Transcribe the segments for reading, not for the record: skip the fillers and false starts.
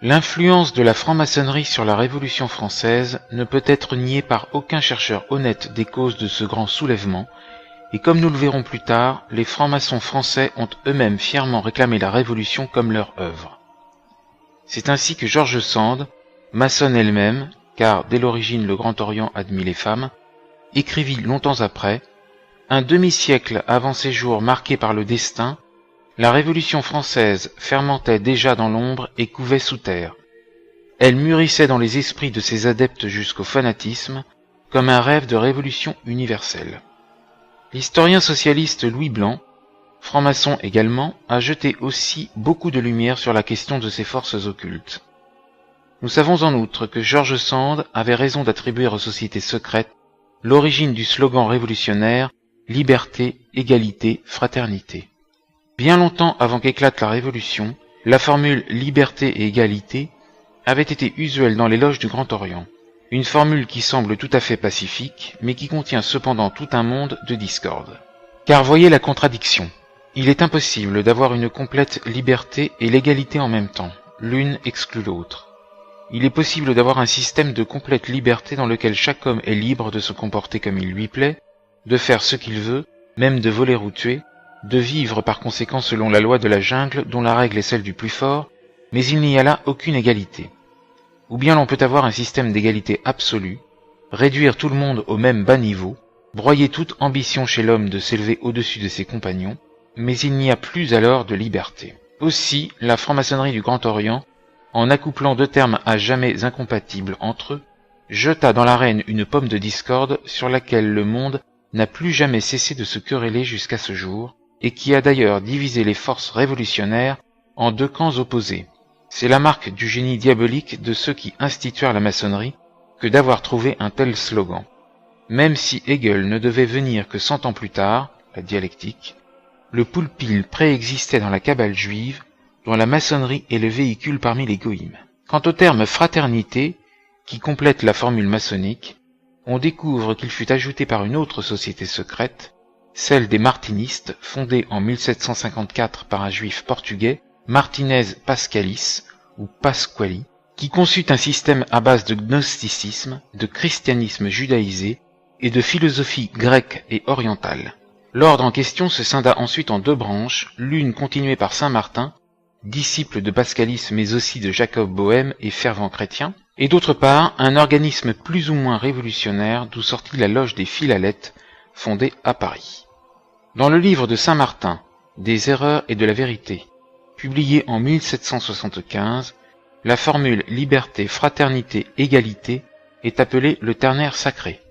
L'influence de la franc-maçonnerie sur la Révolution française ne peut être niée par aucun chercheur honnête des causes de ce grand soulèvement, et comme nous le verrons plus tard, les francs-maçons français ont eux-mêmes fièrement réclamé la Révolution comme leur œuvre. C'est ainsi que George Sand, maçonne elle-même, car dès l'origine le Grand Orient admit les femmes, écrivit longtemps après, un demi-siècle avant ces jours marqués par le destin, la Révolution française fermentait déjà dans l'ombre et couvait sous terre. Elle mûrissait dans les esprits de ses adeptes jusqu'au fanatisme, comme un rêve de révolution universelle. L'historien socialiste Louis Blanc, franc-maçon également, a jeté aussi beaucoup de lumière sur la question de ces forces occultes. Nous savons en outre que George Sand avait raison d'attribuer aux sociétés secrètes l'origine du slogan révolutionnaire « Liberté, égalité, fraternité ». Bien longtemps avant qu'éclate la Révolution, la formule « liberté et égalité » avait été usuelle dans les loges du Grand Orient. Une formule qui semble tout à fait pacifique, mais qui contient cependant tout un monde de discorde. Car voyez la contradiction. Il est impossible d'avoir une complète liberté et l'égalité en même temps. L'une exclut l'autre. Il est possible d'avoir un système de complète liberté dans lequel chaque homme est libre de se comporter comme il lui plaît, de faire ce qu'il veut, même de voler ou tuer, de vivre par conséquent selon la loi de la jungle dont la règle est celle du plus fort, mais il n'y a là aucune égalité. Ou bien l'on peut avoir un système d'égalité absolue, réduire tout le monde au même bas niveau, broyer toute ambition chez l'homme de s'élever au-dessus de ses compagnons, mais il n'y a plus alors de liberté. Aussi, la franc-maçonnerie du Grand Orient, en accouplant deux termes à jamais incompatibles entre eux, jeta dans l'arène une pomme de discorde sur laquelle le monde n'a plus jamais cessé de se quereller jusqu'à ce jour, et qui a d'ailleurs divisé les forces révolutionnaires en deux camps opposés. C'est la marque du génie diabolique de ceux qui instituèrent la maçonnerie que d'avoir trouvé un tel slogan. Même si Hegel ne devait venir que 100 ans plus tard, la dialectique, le poulpil préexistait dans la Kabbale juive, dont la maçonnerie est le véhicule parmi les goïms. Quant au terme fraternité, qui complète la formule maçonnique, on découvre qu'il fut ajouté par une autre société secrète, celle des martinistes, fondée en 1754 par un juif portugais, Martinez Pascalis, ou Pasquali, qui conçut un système à base de gnosticisme, de christianisme judaïsé et de philosophie grecque et orientale. L'ordre en question se scinda ensuite en deux branches, l'une continuée par saint Martin, disciple de Pascalis mais aussi de Jacob Bohème et fervent chrétien, et d'autre part un organisme plus ou moins révolutionnaire d'où sortit la loge des Philalètes, fondée à Paris. Dans le livre de saint Martin, des erreurs et de la vérité, publié en 1775, la formule liberté, fraternité, égalité est appelée le ternaire sacré.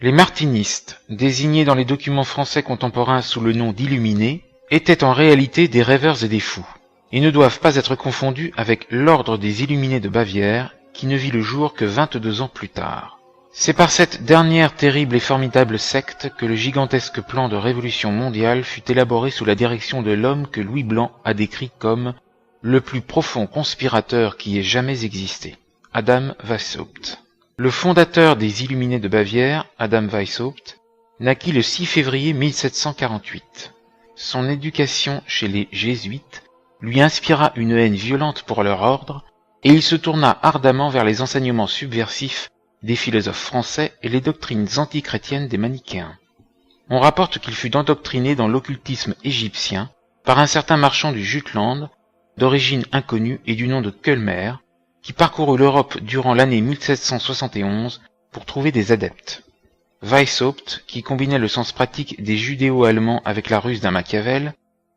Les martinistes, désignés dans les documents français contemporains sous le nom d'illuminés, étaient en réalité des rêveurs et des fous, et ne doivent pas être confondus avec l'ordre des illuminés de Bavière, qui ne vit le jour que 22 ans plus tard. C'est par cette dernière terrible et formidable secte que le gigantesque plan de révolution mondiale fut élaboré sous la direction de l'homme que Louis Blanc a décrit comme le plus profond conspirateur qui ait jamais existé, Adam Weishaupt. Le fondateur des Illuminés de Bavière, Adam Weishaupt, naquit le 6 février 1748. Son éducation chez les jésuites lui inspira une haine violente pour leur ordre, et il se tourna ardemment vers les enseignements subversifs des philosophes français et les doctrines antichrétiennes des manichéens. On rapporte qu'il fut endoctriné dans l'occultisme égyptien par un certain marchand du Jutland, d'origine inconnue et du nom de Kölmer, qui parcourut l'Europe durant l'année 1771 pour trouver des adeptes. Weishaupt, qui combinait le sens pratique des judéo-allemands avec la ruse d'un Machiavel,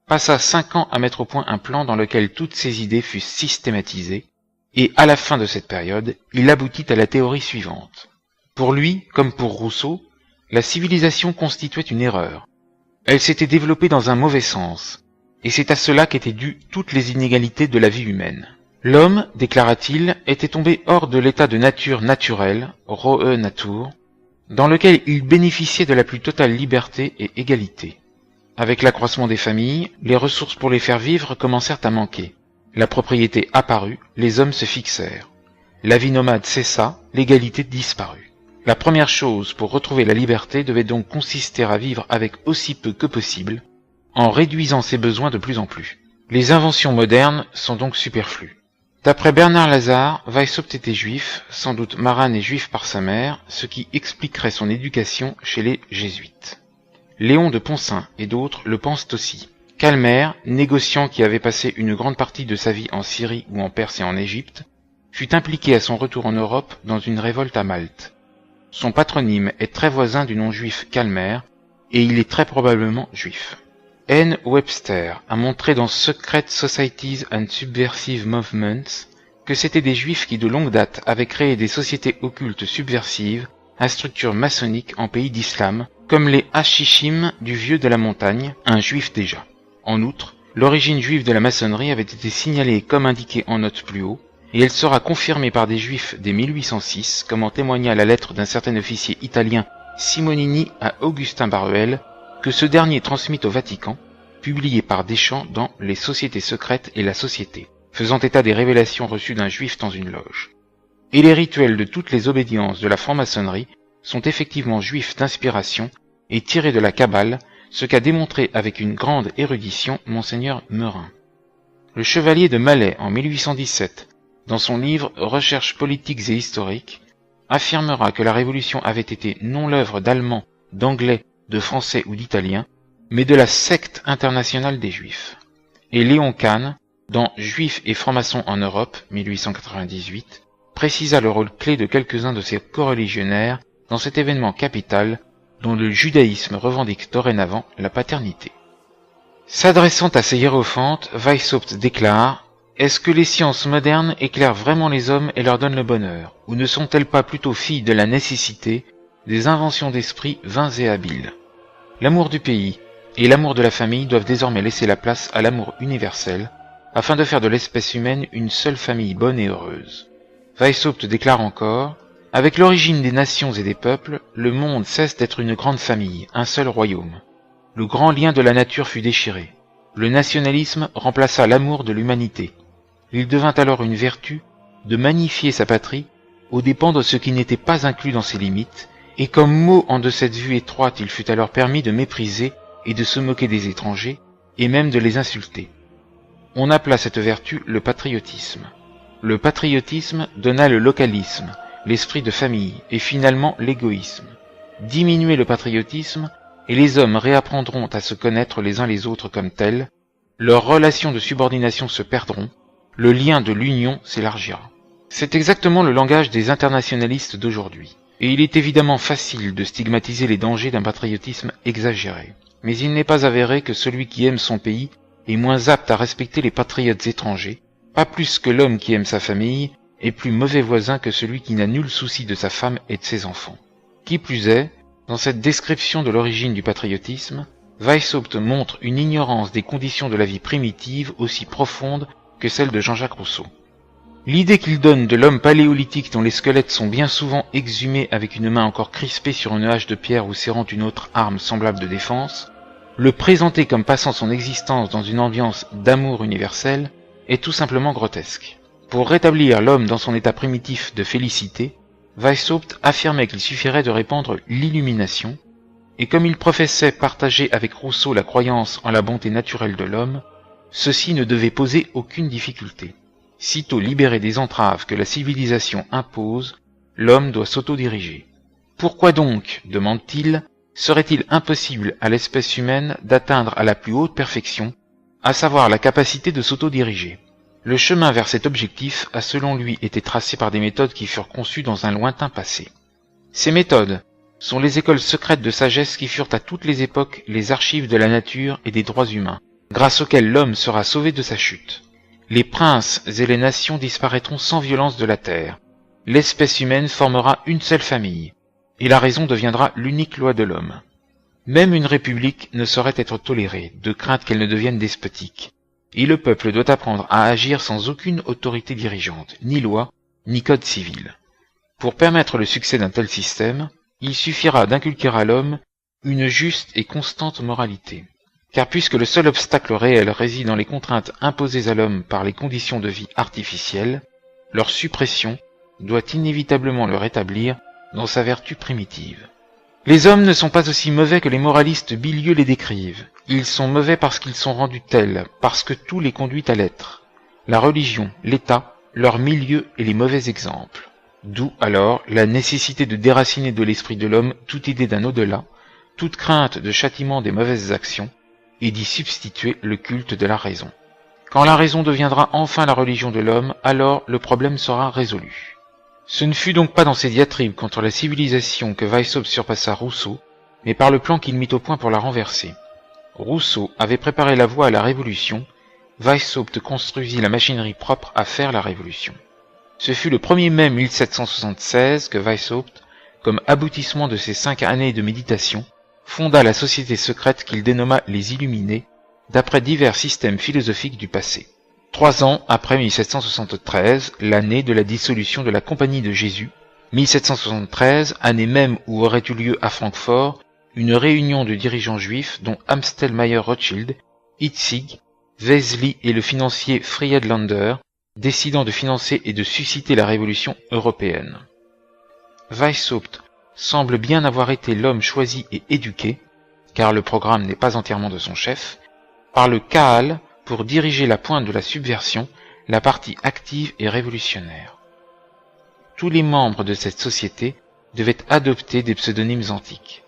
passa 5 ans à mettre au point un plan dans lequel toutes ses idées fussent systématisées, et à la fin de cette période, il aboutit à la théorie suivante. Pour lui, comme pour Rousseau, la civilisation constituait une erreur. Elle s'était développée dans un mauvais sens, et c'est à cela qu'étaient dues toutes les inégalités de la vie humaine. L'homme, déclara-t-il, était tombé hors de l'état de nature naturelle, rohe Natur, dans lequel il bénéficiait de la plus totale liberté et égalité. Avec l'accroissement des familles, les ressources pour les faire vivre commencèrent à manquer. La propriété apparut, les hommes se fixèrent. La vie nomade cessa, l'égalité disparut. La première chose pour retrouver la liberté devait donc consister à vivre avec aussi peu que possible, en réduisant ses besoins de plus en plus. Les inventions modernes sont donc superflues. D'après Bernard Lazare, Weishaupt était juif, sans doute Maran est juif par sa mère, ce qui expliquerait son éducation chez les jésuites. Léon de Poncin et d'autres le pensent aussi. Calmer, négociant qui avait passé une grande partie de sa vie en Syrie ou en Perse et en Égypte, fut impliqué à son retour en Europe dans une révolte à Malte. Son patronyme est très voisin du nom juif Calmer, et il est très probablement juif. N. Webster a montré dans Secret Societies and Subversive Movements que c'étaient des juifs qui de longue date avaient créé des sociétés occultes subversives à structure maçonnique en pays d'islam, comme les Hashishim du Vieux de la Montagne, un juif déjà. En outre, l'origine juive de la maçonnerie avait été signalée comme indiqué en note plus haut, et elle sera confirmée par des juifs dès 1806, comme en témoigna la lettre d'un certain officier italien Simonini à Augustin Baruel, que ce dernier transmit au Vatican, publié par Deschamps dans Les Sociétés secrètes et la Société, faisant état des révélations reçues d'un juif dans une loge. Et les rituels de toutes les obédiences de la franc-maçonnerie sont effectivement juifs d'inspiration et tirés de la Kabbale, ce qu'a démontré avec une grande érudition Monseigneur Meurin. Le chevalier de Malais, en 1817, dans son livre Recherches politiques et historiques, affirmera que la Révolution avait été non l'œuvre d'Allemands, d'Anglais, de Français ou d'Italiens, mais de la secte internationale des Juifs. Et Léon Kahn, dans Juifs et francs-maçons en Europe, 1898, précisa le rôle clé de quelques-uns de ses coreligionnaires dans cet événement capital dont le judaïsme revendique dorénavant la paternité. S'adressant à ses hiérophantes, Weishaupt déclare « Est-ce que les sciences modernes éclairent vraiment les hommes et leur donnent le bonheur, ou ne sont-elles pas plutôt filles de la nécessité, des inventions d'esprit vains et habiles ? L'amour du pays et l'amour de la famille doivent désormais laisser la place à l'amour universel, afin de faire de l'espèce humaine une seule famille bonne et heureuse. » Weishaupt déclare encore « Avec l'origine des nations et des peuples, le monde cesse d'être une grande famille, un seul royaume. Le grand lien de la nature fut déchiré. Le nationalisme remplaça l'amour de l'humanité. Il devint alors une vertu de magnifier sa patrie aux dépens de ce qui n'était pas inclus dans ses limites, et comme mot en de cette vue étroite il fut alors permis de mépriser et de se moquer des étrangers, et même de les insulter. On appela cette vertu le patriotisme. Le patriotisme donna le localisme, l'esprit de famille, et finalement l'égoïsme. Diminuer le patriotisme, et les hommes réapprendront à se connaître les uns les autres comme tels, leurs relations de subordination se perdront, le lien de l'union s'élargira. C'est exactement le langage des internationalistes d'aujourd'hui, et il est évidemment facile de stigmatiser les dangers d'un patriotisme exagéré. Mais il n'est pas avéré que celui qui aime son pays est moins apte à respecter les patriotes étrangers, pas plus que l'homme qui aime sa famille est plus mauvais voisin que celui qui n'a nul souci de sa femme et de ses enfants. Qui plus est, dans cette description de l'origine du patriotisme, Weishaupt montre une ignorance des conditions de la vie primitive aussi profonde que celle de Jean-Jacques Rousseau. L'idée qu'il donne de l'homme paléolithique dont les squelettes sont bien souvent exhumés avec une main encore crispée sur une hache de pierre ou serrant une autre arme semblable de défense, le présenter comme passant son existence dans une ambiance d'amour universel, est tout simplement grotesque. Pour rétablir l'homme dans son état primitif de félicité, Weishaupt affirmait qu'il suffirait de répandre l'illumination, et comme il professait partager avec Rousseau la croyance en la bonté naturelle de l'homme, ceci ne devait poser aucune difficulté. Sitôt libéré des entraves que la civilisation impose, l'homme doit s'autodiriger. Pourquoi donc, demande-t-il, serait-il impossible à l'espèce humaine d'atteindre à la plus haute perfection, à savoir la capacité de s'autodiriger ? Le chemin vers cet objectif a selon lui été tracé par des méthodes qui furent conçues dans un lointain passé. Ces méthodes sont les écoles secrètes de sagesse qui furent à toutes les époques les archives de la nature et des droits humains, grâce auxquelles l'homme sera sauvé de sa chute. Les princes et les nations disparaîtront sans violence de la terre. L'espèce humaine formera une seule famille, et la raison deviendra l'unique loi de l'homme. Même une république ne saurait être tolérée, de crainte qu'elle ne devienne despotique. Et le peuple doit apprendre à agir sans aucune autorité dirigeante, ni loi, ni code civil. Pour permettre le succès d'un tel système, il suffira d'inculquer à l'homme une juste et constante moralité. Car puisque le seul obstacle réel réside dans les contraintes imposées à l'homme par les conditions de vie artificielles, leur suppression doit inévitablement le rétablir dans sa vertu primitive. Les hommes ne sont pas aussi mauvais que les moralistes bilieux les décrivent. Ils sont mauvais parce qu'ils sont rendus tels, parce que tout les conduit à l'être. La religion, l'État, leur milieu et les mauvais exemples. D'où alors la nécessité de déraciner de l'esprit de l'homme toute idée d'un au-delà, toute crainte de châtiment des mauvaises actions, et d'y substituer le culte de la raison. Quand la raison deviendra enfin la religion de l'homme, alors le problème sera résolu. Ce ne fut donc pas dans ses diatribes contre la civilisation que Weishaupt surpassa Rousseau, mais par le plan qu'il mit au point pour la renverser. Rousseau avait préparé la voie à la révolution, Weishaupt construisit la machinerie propre à faire la révolution. Ce fut le 1er mai 1776 que Weishaupt, comme aboutissement de ses 5 années de méditation, fonda la société secrète qu'il dénomma les Illuminés, d'après divers systèmes philosophiques du passé. 3 ans après 1773, l'année de la dissolution de la Compagnie de Jésus, 1773, année même où aurait eu lieu à Francfort une réunion de dirigeants juifs dont Amstel Meyer-Rothschild, Hitzig, Wesley et le financier Friedlander, décidant de financer et de susciter la révolution européenne. Weishaupt semble bien avoir été l'homme choisi et éduqué, car le programme n'est pas entièrement de son chef, par le Kahal pour diriger la pointe de la subversion, la partie active et révolutionnaire. Tous les membres de cette société devaient adopter des pseudonymes antiques.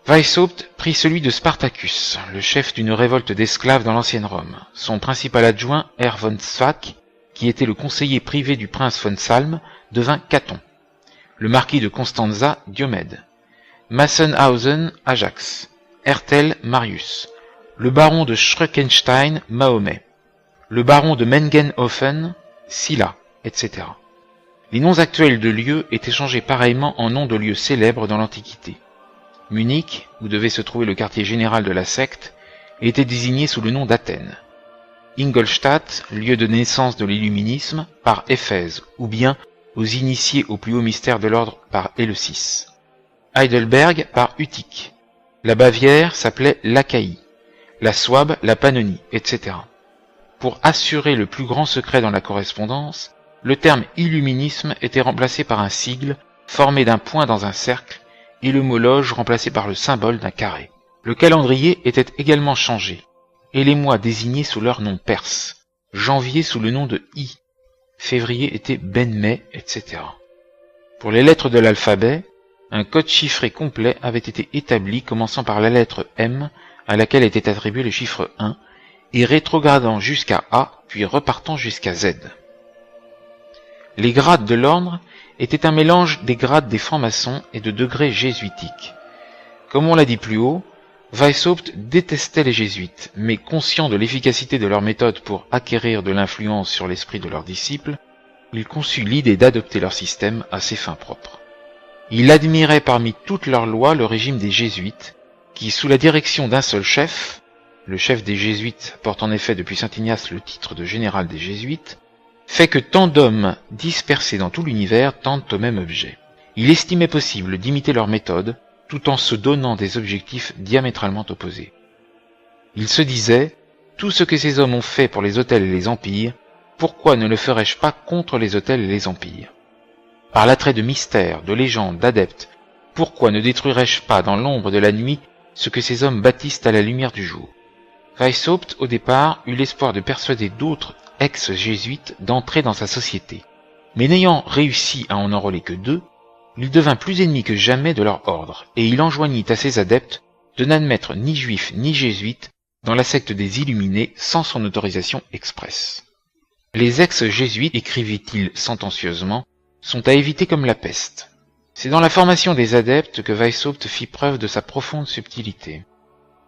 Weishaupt prit celui de Spartacus, le chef d'une révolte d'esclaves dans l'ancienne Rome. Son principal adjoint, Herr von Zwack, qui était le conseiller privé du prince von Salm, devint Caton. Le marquis de Constanza, Diomède. Massenhausen, Ajax. Hertel, Marius. Le baron de Schreckenstein, Mahomet. Le baron de Mengenhofen, Sylla, etc. Les noms actuels de lieux étaient changés pareillement en noms de lieux célèbres dans l'Antiquité. Munich, où devait se trouver le quartier général de la secte, était désigné sous le nom d'Athènes. Ingolstadt, lieu de naissance de l'illuminisme, par Éphèse, ou bien aux initiés au plus haut mystère de l'ordre par Éleusis. Heidelberg par Utique. La Bavière s'appelait l'Achaïe, la Souabe la Pannonie, etc. Pour assurer le plus grand secret dans la correspondance, le terme illuminisme était remplacé par un sigle formé d'un point dans un cercle et le mot loge remplacé par le symbole d'un carré. Le calendrier était également changé, et les mois désignés sous leur nom perse, janvier sous le nom de I, février était Ben-Mai, etc. Pour les lettres de l'alphabet, un code chiffré complet avait été établi commençant par la lettre M, à laquelle était attribué le chiffre 1, et rétrogradant jusqu'à A, puis repartant jusqu'à Z. Les grades de l'ordre étaient un mélange des grades des francs-maçons et de degrés jésuitiques. Comme on l'a dit plus haut, Weishaupt détestait les jésuites, mais conscient de l'efficacité de leur méthode pour acquérir de l'influence sur l'esprit de leurs disciples, il conçut l'idée d'adopter leur système à ses fins propres. Il admirait parmi toutes leurs lois le régime des jésuites, qui, sous la direction d'un seul chef, le chef des jésuites porte en effet depuis saint Ignace le titre de général des jésuites, fait que tant d'hommes dispersés dans tout l'univers tendent au même objet. Il estimait possible d'imiter leur méthode, tout en se donnant des objectifs diamétralement opposés. Il se disait, tout ce que ces hommes ont fait pour les autels et les empires, pourquoi ne le ferais-je pas contre les autels et les empires? Par l'attrait de mystères, de légendes, d'adeptes, pourquoi ne détruirais-je pas dans l'ombre de la nuit ce que ces hommes bâtissent à la lumière du jour? Weishaupt, au départ, eut l'espoir de persuader d'autres ex-jésuites d'entrer dans sa société. Mais n'ayant réussi à en enrôler que 2, il devint plus ennemi que jamais de leur ordre, et il enjoignit à ses adeptes de n'admettre ni juifs ni jésuites dans la secte des Illuminés sans son autorisation expresse. Les ex-jésuites, écrivit-il sentencieusement, sont à éviter comme la peste. C'est dans la formation des adeptes que Weishaupt fit preuve de sa profonde subtilité.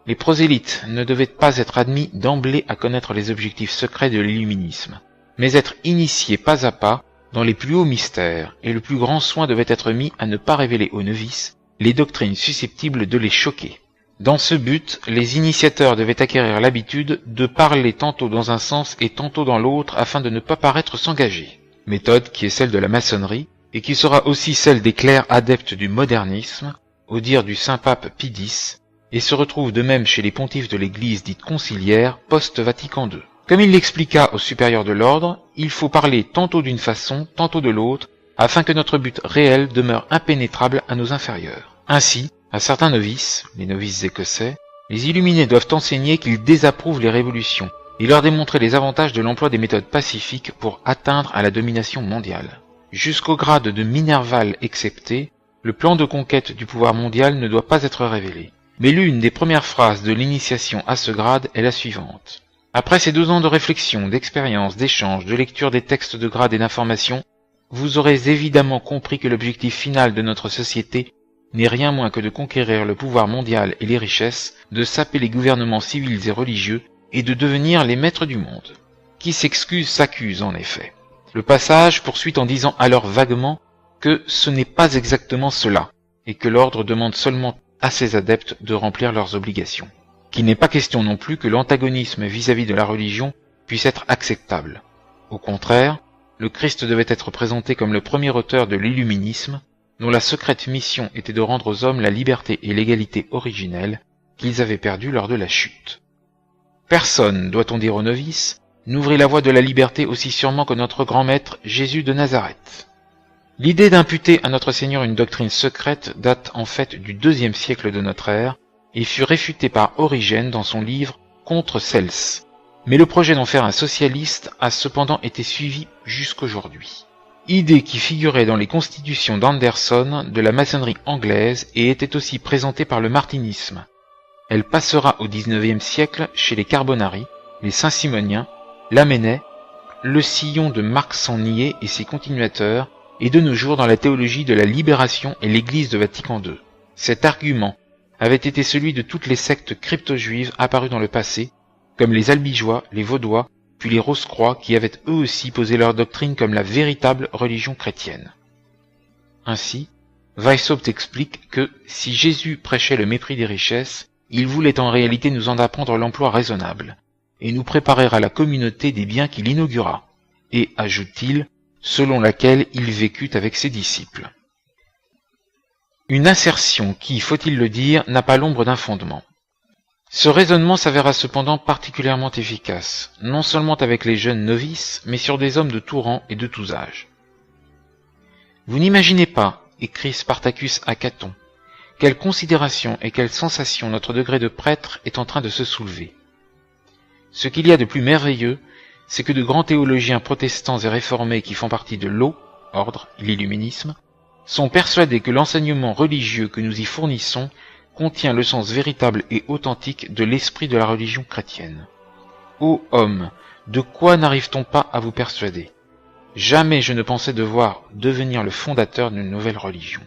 Les prosélytes ne devaient pas être admis d'emblée à connaître les objectifs secrets de l'illuminisme, mais être initiés pas à pas dans les plus hauts mystères, et le plus grand soin devait être mis à ne pas révéler aux novices les doctrines susceptibles de les choquer. Dans ce but, les initiateurs devaient acquérir l'habitude de parler tantôt dans un sens et tantôt dans l'autre afin de ne pas paraître s'engager, méthode qui est celle de la maçonnerie, et qui sera aussi celle des clercs adeptes du modernisme, au dire du saint pape Pie X, et se retrouve de même chez les pontifes de l'Église dite conciliaire post-Vatican II. Comme il l'expliqua aux supérieurs de l'ordre, il faut parler tantôt d'une façon, tantôt de l'autre, afin que notre but réel demeure impénétrable à nos inférieurs. Ainsi, à certains novices, les novices écossais, les illuminés doivent enseigner qu'ils désapprouvent les révolutions, et leur démontrer les avantages de l'emploi des méthodes pacifiques pour atteindre à la domination mondiale. Jusqu'au grade de minerval excepté, le plan de conquête du pouvoir mondial ne doit pas être révélé. Mais l'une des premières phrases de l'initiation à ce grade est la suivante. Après ces 2 ans de réflexion, d'expérience, d'échange, de lecture des textes de grade et d'information, vous aurez évidemment compris que l'objectif final de notre société n'est rien moins que de conquérir le pouvoir mondial et les richesses, de saper les gouvernements civils et religieux, et de devenir les maîtres du monde. Qui s'excuse s'accuse en effet. Le passage poursuit en disant alors vaguement que ce n'est pas exactement cela, et que l'ordre demande seulement à ses adeptes de remplir leurs obligations. Qu'il n'est pas question non plus que l'antagonisme vis-à-vis de la religion puisse être acceptable. Au contraire, le Christ devait être présenté comme le premier auteur de l'illuminisme, dont la secrète mission était de rendre aux hommes la liberté et l'égalité originelle qu'ils avaient perdues lors de la chute. Personne, doit-on dire aux novices, n'ouvrit la voie de la liberté aussi sûrement que notre grand maître Jésus de Nazareth. L'idée d'imputer à notre Seigneur une doctrine secrète date en fait du IIe siècle de notre ère et fut réfutée par Origène dans son livre Contre Cels. Mais le projet d'en faire un socialiste a cependant été suivi jusqu'aujourd'hui. Idée qui figurait dans les constitutions d'Anderson de la maçonnerie anglaise et était aussi présentée par le martinisme. Elle passera au XIXe siècle chez les Carbonari, les Saint-Simoniens, Lamennais, le Sillon de Marc Sangnier et ses continuateurs, et de nos jours dans la théologie de la libération et l'Église de Vatican II. Cet argument avait été celui de toutes les sectes crypto-juives apparues dans le passé, comme les Albigeois, les Vaudois, puis les Rose-Croix qui avaient eux aussi posé leur doctrine comme la véritable religion chrétienne. Ainsi, Weishaupt explique que si Jésus prêchait le mépris des richesses, il voulait en réalité nous en apprendre l'emploi raisonnable, et nous préparer à la communauté des biens qu'il inaugura, et, ajoute-t-il, selon laquelle il vécut avec ses disciples. Une assertion qui, faut-il le dire, n'a pas l'ombre d'un fondement. Ce raisonnement s'avéra cependant particulièrement efficace, non seulement avec les jeunes novices, mais sur des hommes de tout rang et de tous âges. Vous n'imaginez pas, écrit Spartacus à Caton, quelle considération et quelle sensation notre degré de prêtre est en train de se soulever. Ce qu'il y a de plus merveilleux, c'est que de grands théologiens protestants et réformés qui font partie de l'O, ordre, l'illuminisme, sont persuadés que l'enseignement religieux que nous y fournissons contient le sens véritable et authentique de l'esprit de la religion chrétienne. Ô homme, de quoi n'arrive-t-on pas à vous persuader? Jamais je ne pensais devoir devenir le fondateur d'une nouvelle religion.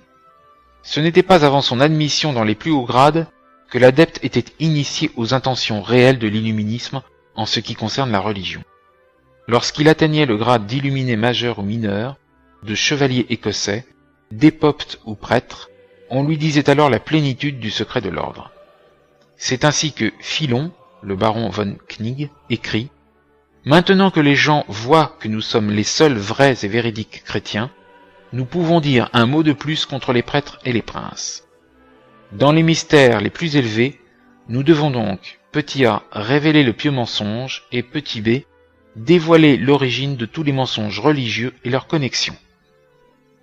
Ce n'était pas avant son admission dans les plus hauts grades que l'adepte était initié aux intentions réelles de l'illuminisme en ce qui concerne la religion. Lorsqu'il atteignait le grade d'illuminé majeur ou mineur, de chevalier écossais, d'épopte ou prêtre, on lui disait alors la plénitude du secret de l'ordre. C'est ainsi que Philon, le baron von Knig, écrit « Maintenant que les gens voient que nous sommes les seuls vrais et véridiques chrétiens, nous pouvons dire un mot de plus contre les prêtres et les princes. Dans les mystères les plus élevés, nous devons donc, petit a, révéler le pieux mensonge, et petit b, dévoiler l'origine de tous les mensonges religieux et leurs connexions. »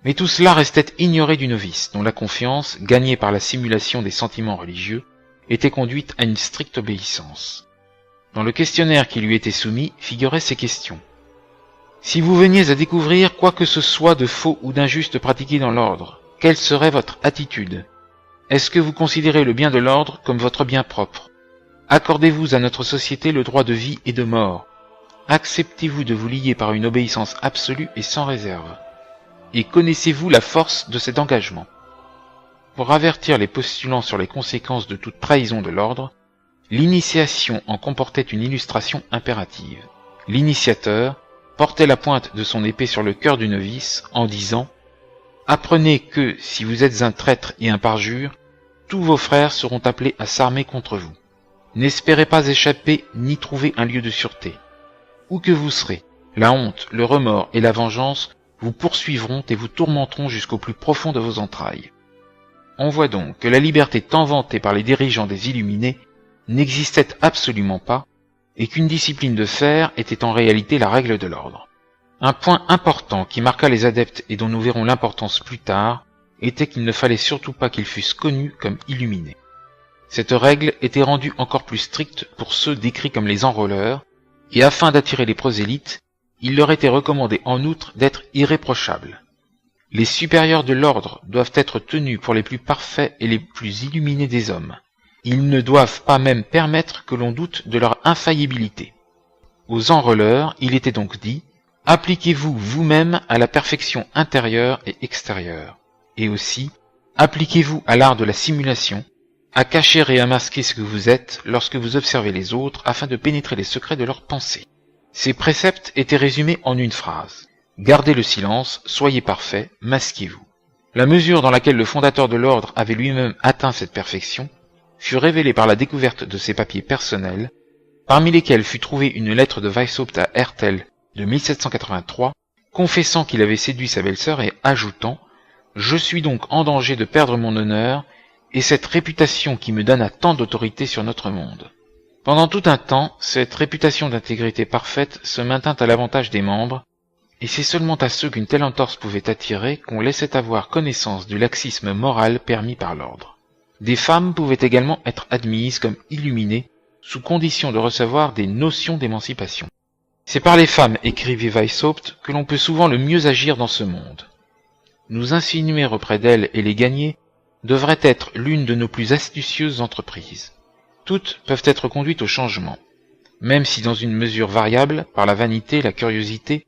Mais tout cela restait ignoré du novice, dont la confiance, gagnée par la simulation des sentiments religieux, était conduite à une stricte obéissance. Dans le questionnaire qui lui était soumis figuraient ces questions. Si vous veniez à découvrir quoi que ce soit de faux ou d'injuste pratiqué dans l'ordre, quelle serait votre attitude? Est-ce que vous considérez le bien de l'ordre comme votre bien propre? Accordez-vous à notre société le droit de vie et de mort? Acceptez-vous de vous lier par une obéissance absolue et sans réserve? Et connaissez-vous la force de cet engagement? Pour avertir les postulants sur les conséquences de toute trahison de l'ordre, l'initiation en comportait une illustration impérative. L'initiateur portait la pointe de son épée sur le cœur du novice en disant « Apprenez que, si vous êtes un traître et un parjure, tous vos frères seront appelés à s'armer contre vous. N'espérez pas échapper ni trouver un lieu de sûreté. Où que vous serez, la honte, le remords et la vengeance vous poursuivront et vous tourmenteront jusqu'au plus profond de vos entrailles. » On voit donc que la liberté tant vantée par les dirigeants des Illuminés n'existait absolument pas, et qu'une discipline de fer était en réalité la règle de l'ordre. Un point important qui marqua les adeptes et dont nous verrons l'importance plus tard, était qu'il ne fallait surtout pas qu'ils fussent connus comme illuminés. Cette règle était rendue encore plus stricte pour ceux décrits comme les enrôleurs, et afin d'attirer les prosélytes, il leur était recommandé en outre d'être irréprochables. Les supérieurs de l'ordre doivent être tenus pour les plus parfaits et les plus illuminés des hommes. Ils ne doivent pas même permettre que l'on doute de leur infaillibilité. Aux enrôleurs, il était donc dit « Appliquez-vous vous-même à la perfection intérieure et extérieure, et aussi appliquez-vous à l'art de la simulation, à cacher et à masquer ce que vous êtes lorsque vous observez les autres afin de pénétrer les secrets de leurs pensées. » Ces préceptes étaient résumés en une phrase. Gardez le silence, soyez parfaits, masquez-vous. La mesure dans laquelle le fondateur de l'ordre avait lui-même atteint cette perfection fut révélée par la découverte de ses papiers personnels, parmi lesquels fut trouvée une lettre de Weishaupt à Hertel de 1783, confessant qu'il avait séduit sa belle-sœur et ajoutant « Je suis donc en danger de perdre mon honneur et cette réputation qui me donne à tant d'autorité sur notre monde. » Pendant tout un temps, cette réputation d'intégrité parfaite se maintint à l'avantage des membres, et c'est seulement à ceux qu'une telle entorse pouvait attirer qu'on laissait avoir connaissance du laxisme moral permis par l'ordre. Des femmes pouvaient également être admises comme illuminées, sous condition de recevoir des notions d'émancipation. C'est par les femmes, écrivait Weishaupt, que l'on peut souvent le mieux agir dans ce monde. Nous insinuer auprès d'elles et les gagner devrait être l'une de nos plus astucieuses entreprises. Toutes peuvent être conduites au changement, même si dans une mesure variable par la vanité, la curiosité,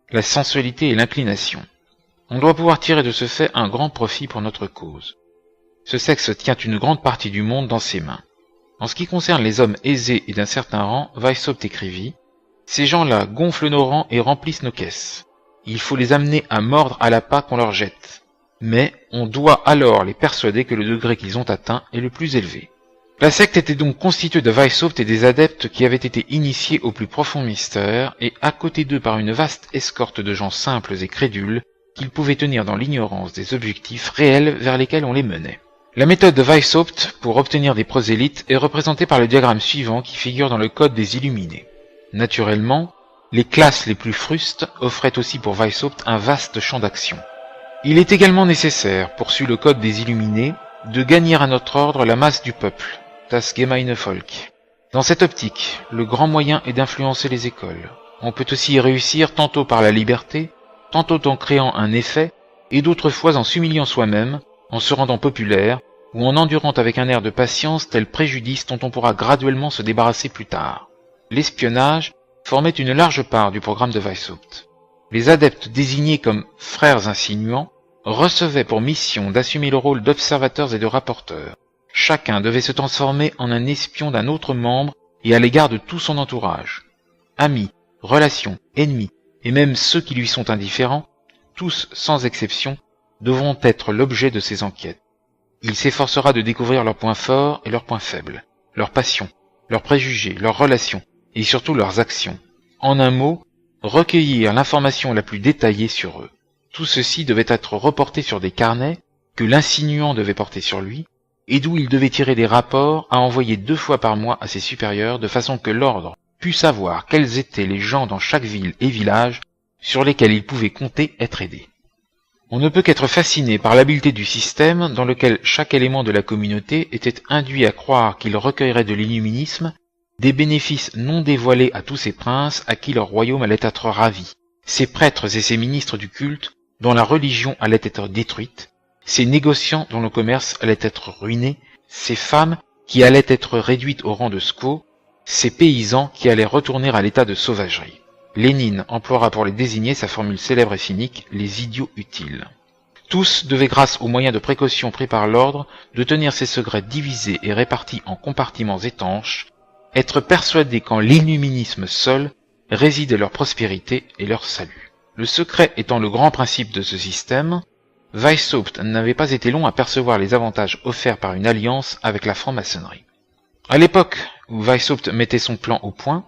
la sensualité et l'inclination. On doit pouvoir tirer de ce fait un grand profit pour notre cause. Ce sexe tient une grande partie du monde dans ses mains. En ce qui concerne les hommes aisés et d'un certain rang, Weishaupt écrivit « Ces gens-là gonflent nos rangs et remplissent nos caisses. Il faut les amener à mordre à l'appât qu'on leur jette. Mais on doit alors les persuader que le degré qu'ils ont atteint est le plus élevé. » La secte était donc constituée de Weishaupt et des adeptes qui avaient été initiés au plus profond mystère, et à côté d'eux par une vaste escorte de gens simples et crédules, qu'ils pouvaient tenir dans l'ignorance des objectifs réels vers lesquels on les menait. La méthode de Weishaupt pour obtenir des prosélytes est représentée par le diagramme suivant qui figure dans le Code des Illuminés. Naturellement, les classes les plus frustes offraient aussi pour Weishaupt un vaste champ d'action. Il est également nécessaire, poursuit le Code des Illuminés, de gagner à notre ordre la masse du peuple, das gemeine Volk. Dans cette optique, le grand moyen est d'influencer les écoles. On peut aussi y réussir tantôt par la liberté, tantôt en créant un effet, et d'autres fois en s'humiliant soi-même, en se rendant populaire, ou en endurant avec un air de patience tel préjudice dont on pourra graduellement se débarrasser plus tard. L'espionnage formait une large part du programme de Weishaupt. Les adeptes désignés comme « frères insinuants » recevaient pour mission d'assumer le rôle d'observateurs et de rapporteurs. Chacun devait se transformer en un espion d'un autre membre et à l'égard de tout son entourage. Amis, relations, ennemis, et même ceux qui lui sont indifférents, tous sans exception, devront être l'objet de ces enquêtes. Il s'efforcera de découvrir leurs points forts et leurs points faibles, leurs passions, leurs préjugés, leurs relations, et surtout leurs actions. En un mot, recueillir l'information la plus détaillée sur eux. Tout ceci devait être reporté sur des carnets que l'insinuant devait porter sur lui, et d'où il devait tirer des rapports à envoyer 2 fois par mois à ses supérieurs, de façon que l'ordre pût savoir quels étaient les gens dans chaque ville et village sur lesquels il pouvait compter être aidé. On ne peut qu'être fasciné par l'habileté du système dans lequel chaque élément de la communauté était induit à croire qu'il recueillerait de l'illuminisme des bénéfices non dévoilés à tous ces princes à qui leur royaume allait être ravi, ces prêtres et ces ministres du culte dont la religion allait être détruite, ces négociants dont le commerce allait être ruiné, ces femmes qui allaient être réduites au rang de squaws, ces paysans qui allaient retourner à l'état de sauvagerie. Lénine emploiera pour les désigner sa formule célèbre et cynique, les idiots utiles. Tous devaient, grâce aux moyens de précaution pris par l'ordre, de tenir ces secrets divisés et répartis en compartiments étanches, être persuadés qu'en l'illuminisme seul résidait leur prospérité et leur salut. Le secret étant le grand principe de ce système, Weishaupt n'avait pas été long à percevoir les avantages offerts par une alliance avec la franc-maçonnerie. À l'époque où Weishaupt mettait son plan au point,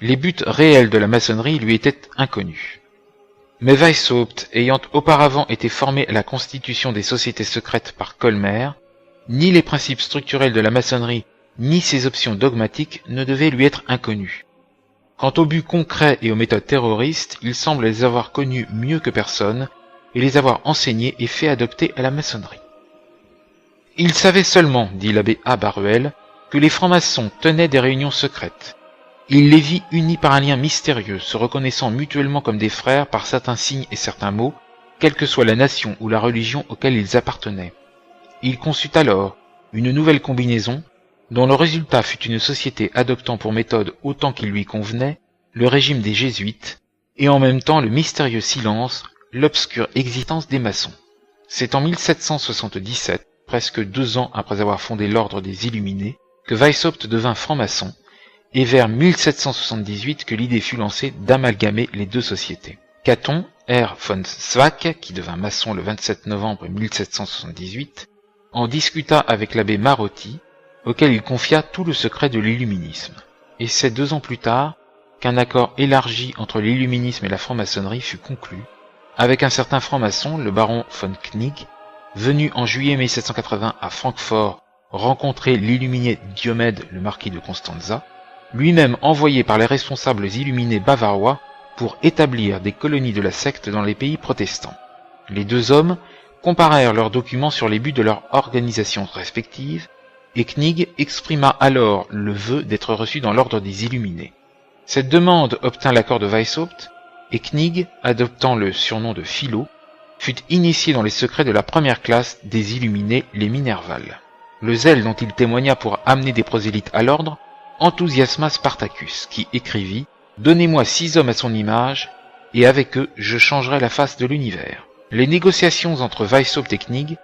les buts réels de la maçonnerie lui étaient inconnus. Mais Weishaupt, ayant auparavant été formé à la constitution des sociétés secrètes par Colmer, ni les principes structurels de la maçonnerie, ni ses options dogmatiques ne devaient lui être inconnus. Quant aux buts concrets et aux méthodes terroristes, il semble les avoir connus mieux que personne, et les avoir enseignés et fait adopter à la maçonnerie. Il savait seulement, dit l'abbé A. Baruel, que les francs-maçons tenaient des réunions secrètes, Il les vit unis par un lien mystérieux, se reconnaissant mutuellement comme des frères par certains signes et certains mots, quelle que soit la nation ou la religion auquel ils appartenaient. Il conçut alors une nouvelle combinaison, dont le résultat fut une société adoptant pour méthode autant qu'il lui convenait le régime des jésuites, et en même temps le mystérieux silence, l'obscure existence des maçons. C'est en 1777, presque 2 ans après avoir fondé l'ordre des Illuminés, que Weishaupt devint franc-maçon, et vers 1778 que l'idée fut lancée d'amalgamer les deux sociétés. Caton, R. von Zwack, qui devint maçon le 27 novembre 1778, en discuta avec l'abbé Marotti, auquel il confia tout le secret de l'illuminisme. Et c'est 2 ans plus tard qu'un accord élargi entre l'illuminisme et la franc-maçonnerie fut conclu, avec un certain franc-maçon, le baron von Knig, venu en juillet 1780 à Francfort rencontrer l'illuminé Diomède, le marquis de Constanza, lui-même envoyé par les responsables illuminés bavarois pour établir des colonies de la secte dans les pays protestants. Les 2 hommes comparèrent leurs documents sur les buts de leurs organisations respectives, et Knig exprima alors le vœu d'être reçu dans l'ordre des Illuminés. Cette demande obtint l'accord de Weishaupt, et Knig, adoptant le surnom de Philo, fut initié dans les secrets de la première classe des Illuminés, les Minervales. Le zèle dont il témoigna pour amener des prosélytes à l'ordre enthousiasma Spartacus, qui écrivit « Donnez-moi 6 hommes à son image, et avec eux je changerai la face de l'univers ». Les négociations entre Weishaupt et Knig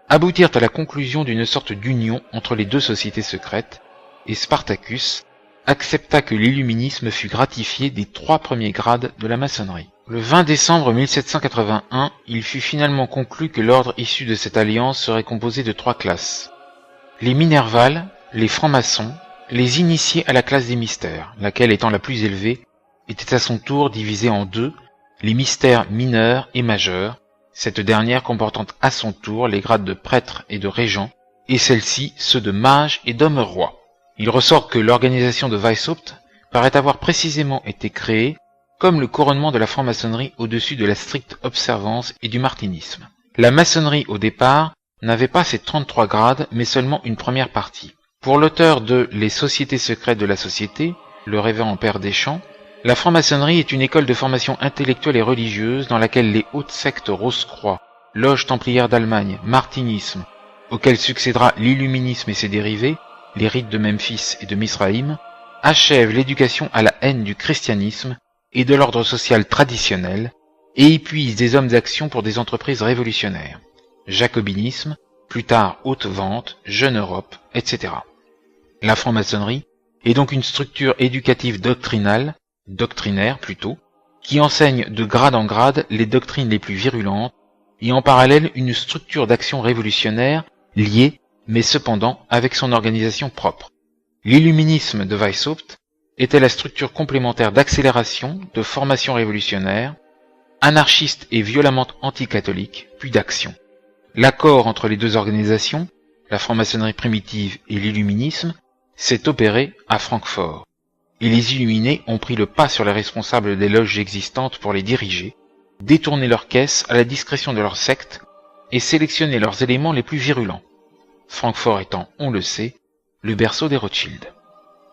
aboutirent à la conclusion d'une sorte d'union entre les deux sociétés secrètes, et Spartacus accepta que l'illuminisme fût gratifié des 3 premiers grades de la maçonnerie. Le 20 décembre 1781, il fut finalement conclu que l'ordre issu de cette alliance serait composé de 3 classes. Les Minervales, les francs-maçons, les initiés à la classe des mystères, laquelle étant la plus élevée, était à son tour divisée en 2, les mystères mineurs et majeurs, cette dernière comportant à son tour les grades de prêtre et de régent, et celle-ci ceux de mage et d'homme-roi. Il ressort que l'organisation de Weishaupt paraît avoir précisément été créée comme le couronnement de la franc-maçonnerie au-dessus de la stricte observance et du martinisme. La maçonnerie, au départ, n'avait pas ces 33 grades, mais seulement une première partie. Pour l'auteur de Les sociétés secrètes de la société, le révérend Père Deschamps, la franc-maçonnerie est une école de formation intellectuelle et religieuse dans laquelle les hautes sectes Rose-Croix, Loge templière d'Allemagne, Martinisme, auquel succédera l'illuminisme et ses dérivés, les rites de Memphis et de Misraïm, achèvent l'éducation à la haine du christianisme et de l'ordre social traditionnel, et y puisent des hommes d'action pour des entreprises révolutionnaires. Jacobinisme, plus tard Haute Vente, Jeune Europe, etc. La franc-maçonnerie est donc une structure éducative doctrinaire plutôt, qui enseigne de grade en grade les doctrines les plus virulentes, et en parallèle une structure d'action révolutionnaire liée, mais cependant avec son organisation propre. L'illuminisme de Weishaupt était la structure complémentaire d'accélération, de formation révolutionnaire, anarchiste et violemment anticatholique, puis d'action. L'accord entre les 2 organisations, la franc-maçonnerie primitive et l'illuminisme, s'est opéré à Francfort, et les illuminés ont pris le pas sur les responsables des loges existantes pour les diriger, détourner leurs caisses à la discrétion de leur secte et sélectionner leurs éléments les plus virulents. Francfort étant, on le sait, le berceau des Rothschild.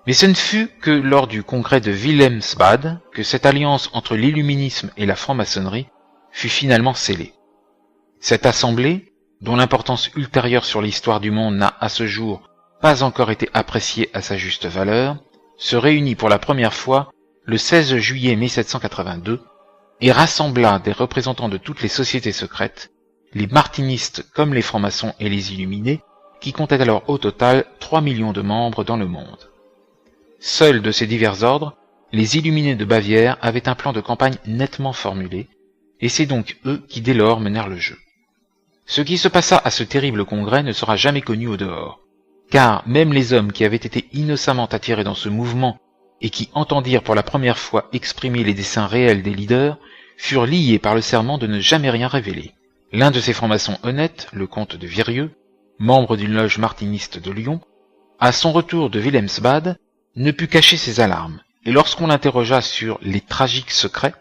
Mais ce ne fut que lors du congrès de Wilhelmsbad que cette alliance entre l'illuminisme et la franc-maçonnerie fut finalement scellée. Cette assemblée, dont l'importance ultérieure sur l'histoire du monde n'a à ce jour pas encore été appréciée à sa juste valeur, se réunit pour la première fois le 16 juillet 1782 et rassembla des représentants de toutes les sociétés secrètes, les martinistes comme les francs-maçons et les illuminés, qui comptaient alors au total 3 millions de membres dans le monde. Seuls de ces divers ordres, les illuminés de Bavière avaient un plan de campagne nettement formulé, et c'est donc eux qui dès lors menèrent le jeu. Ce qui se passa à ce terrible congrès ne sera jamais connu au dehors, car même les hommes qui avaient été innocemment attirés dans ce mouvement et qui entendirent pour la première fois exprimer les desseins réels des leaders furent liés par le serment de ne jamais rien révéler. L'un de ces francs-maçons honnêtes, le comte de Virieux, membre d'une loge martiniste de Lyon, à son retour de Wilhelmsbad, ne put cacher ses alarmes, et lorsqu'on l'interrogea sur les tragiques secrets,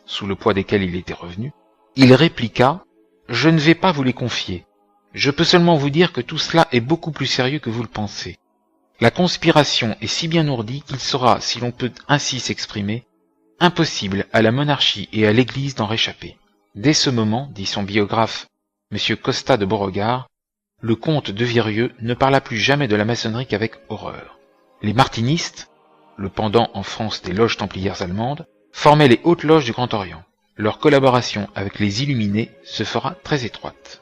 sous le poids desquels il était revenu, il répliqua « Je ne vais pas vous les confier. Je peux seulement vous dire que tout cela est beaucoup plus sérieux que vous le pensez. La conspiration est si bien ourdie qu'il sera, si l'on peut ainsi s'exprimer, impossible à la monarchie et à l'Église d'en réchapper. Dès ce moment, dit son biographe, M. Costa de Beauregard, le comte de Virieu ne parla plus jamais de la maçonnerie qu'avec horreur. Les martinistes, le pendant en France des loges templières allemandes, formaient les hautes loges du Grand Orient. Leur collaboration avec les Illuminés se fera très étroite.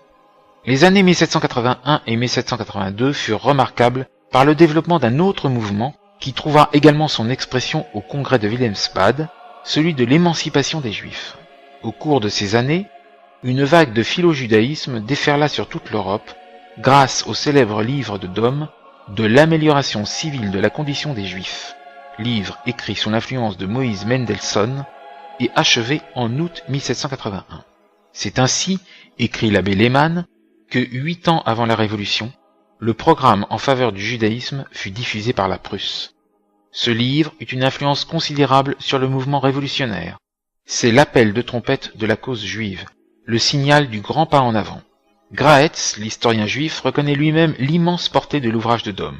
Les années 1781 et 1782 furent remarquables par le développement d'un autre mouvement qui trouva également son expression au congrès de Wilhelmsbad, celui de l'émancipation des Juifs. Au cours de ces années, une vague de philo-judaïsme déferla sur toute l'Europe grâce au célèbre livre de Dom de l'amélioration civile de la condition des Juifs, livre écrit sous l'influence de Moïse Mendelssohn et achevé en août 1781. C'est ainsi, écrit l'abbé Lehmann, que 8 ans avant la Révolution, le programme en faveur du judaïsme fut diffusé par la Prusse. Ce livre eut une influence considérable sur le mouvement révolutionnaire. C'est l'appel de trompette de la cause juive, le signal du grand pas en avant. Graetz, l'historien juif, reconnaît lui-même l'immense portée de l'ouvrage de Dom,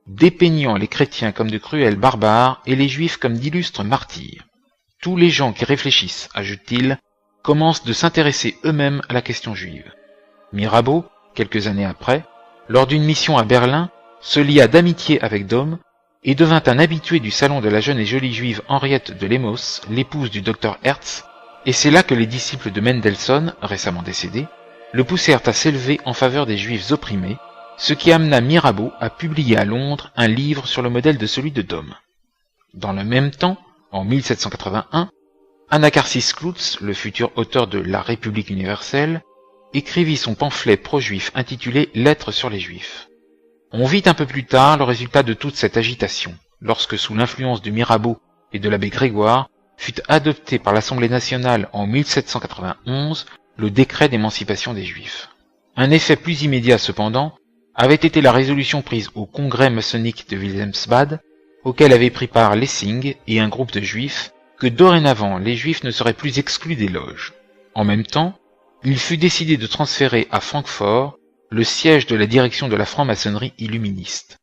dépeignant les chrétiens comme de cruels barbares et les juifs comme d'illustres martyrs. Tous les gens qui réfléchissent, ajoute-t-il, commencent de s'intéresser eux-mêmes à la question juive. Mirabeau, quelques années après, lors d'une mission à Berlin, se lia d'amitié avec Dom et devint un habitué du salon de la jeune et jolie juive Henriette de Lemos, l'épouse du docteur Hertz, et c'est là que les disciples de Mendelssohn, récemment décédés, le poussèrent à s'élever en faveur des juifs opprimés, ce qui amena Mirabeau à publier à Londres un livre sur le modèle de celui de Dom. Dans le même temps, en 1781, Anacharsis Clootz, le futur auteur de La République universelle, écrivit son pamphlet pro-juif intitulé « Lettres sur les Juifs ». On vit un peu plus tard le résultat de toute cette agitation, lorsque sous l'influence de Mirabeau et de l'abbé Grégoire, fut adopté par l'Assemblée nationale en 1791 le décret d'émancipation des Juifs. Un effet plus immédiat cependant avait été la résolution prise au congrès maçonnique de Wilhelmsbad, auquel avaient pris part Lessing et un groupe de Juifs, que dorénavant les Juifs ne seraient plus exclus des loges. En même temps, il fut décidé de transférer à Francfort le siège de la direction de la franc-maçonnerie illuministe.